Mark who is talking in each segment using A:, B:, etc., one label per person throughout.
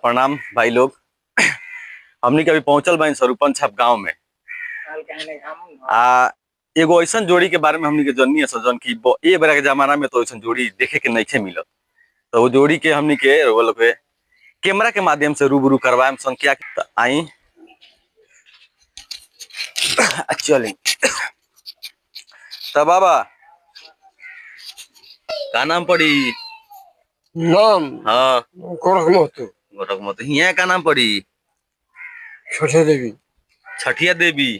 A: प्रणाम भाई लोग। हमनी के अभी पहुंचल बानी स्वरूपन छाप गांव में। एगो ऐसा जोड़ी के बारे में हमनी के जननी है सजन की ए बेरा के जमाना में तो ऐसा जोड़ी देखे के नहीं मिलत। तो वो जोड़ी के हमनी के वो लोग के कैमरा के माध्यम से रूबरू करवाएम संख्या आई चली। तब बाबा का नाम पड़ी?
B: नाम
A: हाँ
B: गोरखमोहतो।
A: गोरखमोहतो। हिया का नाम पड़ी?
B: छठिया देवी।
A: छठिया देवी।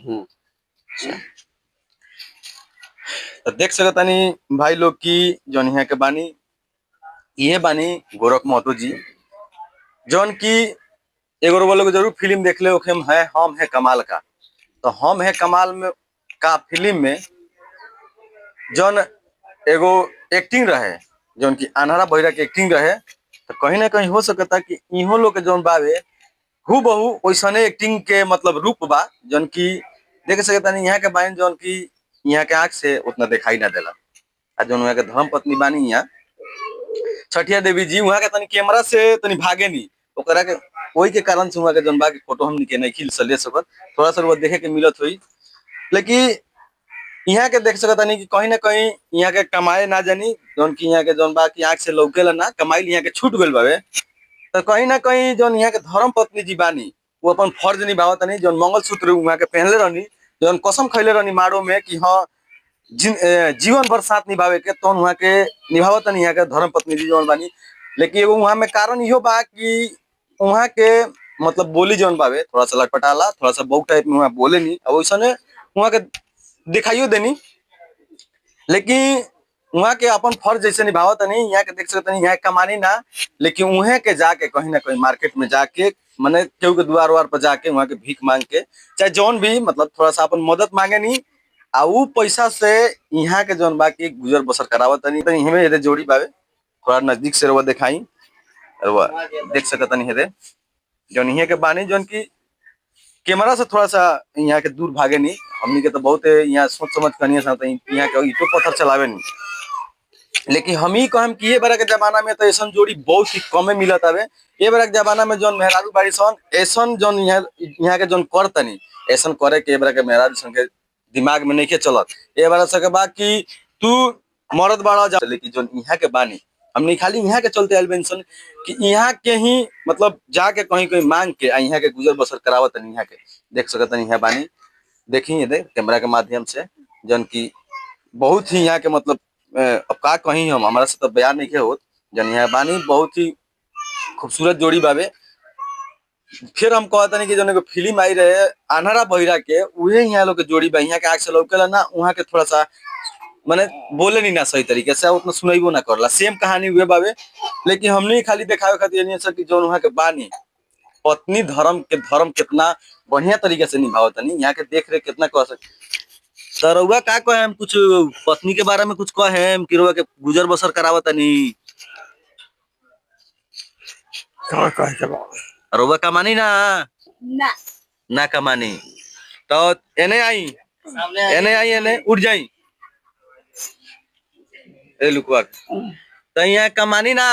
A: तो देख सकतानी भाई लोग की जौन यहाँ के बानी ये बानी गोरखमोहतो जी, जौन की एगो वो लोग जरूर फिल्म देख ले हम है कमाल का। तो हम है कमाल में का फिल्म में जौन एगो एक्टिंग रहे, जौन की अनहरा बहिरा के एक्टिंग रहे, तो कहीं ना कहीं हो सकता कि इहो लोग के जौन बावे हूबहू वैसने एक्टिंग के मतलब रूप बा, जौन की देख सकता नहीं यहाँ के बाइन जौन की यहाँ के आंख से उतना दिखाई ना देला। आ जौन वहाँ के धर्म पत्नी बानी यहाँ छठिया देवी जी, वहाँ के तनी कैमरा से तनी भागे नहीं ओकरा के वही के कारण से वहाँ के जौन बा के फोटो हम के नहीं खींच ले सकत, थोड़ा सा वो देखे के मिलत हुई। लेकिन यहाँ के देख सकता नहीं कि कहीं ना कहीं यहाँ के कमाए ना जानी, जौन की यहाँ के जौन बा की आंख से लौकेला ना कमाई यहाँ के छूट गइल बावे। तो कहीं ना कहीं जौन यहाँ के धर्म पत्नी जी बानी वो अपन फर्ज निभावत नहीं, जौन मंगलसूत्र वहाँ के पहनले रहनी, जौन कसम खैले रहनी मारो में कि हाँ जीवन भर साथ निभावे के, तो वहाँ के निभावत नहीं यहाँ के धर्म पत्नी जी जौन बानी। लेकिन एगो वहाँ में कारण इहो बा कि वहाँ के मतलब बोली जौन बावे थोड़ा सा लटपटाला, थोड़ा सा बहु टाइप में वहाँ बोले नहीं, अब वैसने वहाँ के दिखाइयो देनी। लेकिन वहाँ के अपन फर्ज जैसे निभावत नहीं, यहाँ के देख सकते नहीं यहाँ कमानी ना, लेकिन वहाँ के जाके कहीं ना कहीं मार्केट में जाके मैंने केहू के द्वार वार पर जाके वहाँ के भीख मांग के चाहे जौन भी मतलब थोड़ा सा अपन मदद मांगे नहीं, आ उ पैसा से यहाँ के जौन बाकी गुजर बसर करावत नहीं। तो हमें हेदे जोड़ी बावे थोड़ा नजदीक से रवा दिखाई, देख सकत नहीं हेदे जौन यहाँ के बानी, जौन की कैमरा से थोड़ा सा यहाँ के दूर भागे नहीं। हमनी के तो बहुत यहाँ सोच समझ कर यहाँ के ईटो पत्थर चलावे नहीं, लेकिन हम ही कहम कि ये बार के जमाना में तो ऐसा जोड़ी बहुत ही कमे मिलत हवे। ये बार के जमाना में जौन मेहरारू बाड़ी सन ऐसा जौन यहाँ के जौन कर तनी ऐसा करे के बार के मेहरारू सन के दिमाग में नहीं के चलत। ये बार सके बा कि तू मरद बाड़ा जा, लेकिन जौन यहाँ के बानी हमने खाली यहाँ के चलते आयल बेंसन कि यहाँ के ही मतलब जाके कहीं कहीं मांग के यहाँ के गुजर बसर करावत नहीं। यहाँ के देख सकत नहीं है बानी, देखी ये देख कैमरा के माध्यम से जन की बहुत ही यहाँ के मतलब अब का कहीं हम हमारा से तो बयान नहीं के होत, जन यहाँ बानी बहुत ही खूबसूरत जोड़ी बावे। फिर हम कहता नहीं कि जन एगो फिल्म आई रहे अनहरा बहिरा के उहे यहाँ लोग के जोड़ी बा, यहाँ के आँख से लौकेला ना, वहाँ के थोड़ा सा मैंने बोले नहीं ना सही तरीके से उतना सुनाइबो ना करला, सेम कहानी हुए बावे। लेकिन हमने खाली दिखावे खातिर नहीं सर कि जौन वहाँ के बानी पत्नी धर्म कितना बढ़िया तरीके से निभावत नहीं, यहाँ के देख रेख कितना कर सकते। रउआ का कहे हम कुछ पत्नी के बारे में कुछ कहे हम कि रउआ के गुजर बसर करावत नहीं? रउआ कमानी ना
C: ना
A: ना कमानी तो एने आई एने उठ जाई ए लुकवा तो यहाँ कमानी ना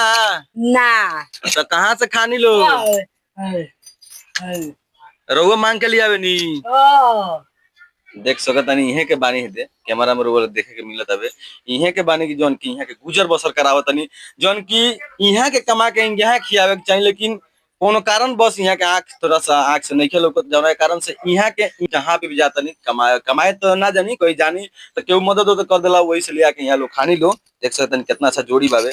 C: ना
A: तो कहाँ से खानी लो? रउआ मांग के लिया नी देख सकता नहीं इहे के बानी है दे कैमरा में रोल देखे के मिलत हवे। इहे के बानी की जौन की यहाँ के गुजर बसर करावत नहीं, जौन की यहाँ के कमा के यहाँ खियावे के चाहिए, लेकिन कोनो कारण बस यहाँ के आँख थोड़ा सा आँख से नहीं खेलो जौन कारण से यहाँ के जहाँ पे भी जाता नहीं कमाए तो ना जानी कोई जानी तो केहू मदद उदद कर दिला, वही से लिया के यहाँ लोग खानी लो। देख सकते हैं कितना अच्छा जोड़ी बावे।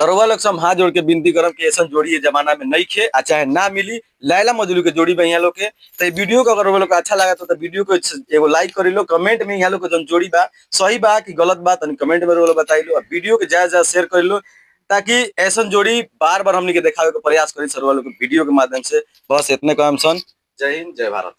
A: तरवा लोग सब हाथ जोड़ के विनती करम कि ऐसा जोड़ी ये जमाना में नहीं खे आ चाहे ना मिली। लैला मजलू के जोड़ी यहाँ लोग के तो वीडियो को अगर वो लोग अच्छा लगा तो वीडियो को एगो लाइक कर लो, कमेंट में यहाँ लोग के जोड़ी बा सही बा कि गलत बा तो कमेंट में बताई लो, वीडियो के ज्यादा ज्यादा शेयर कर लो ताकि ऐसा जोड़ी बार बार हमने के दिखावे के प्रयास करी सर्वा लोग वीडियो के माध्यम से। बस इतने काम सन। जय हिंद जय भारत।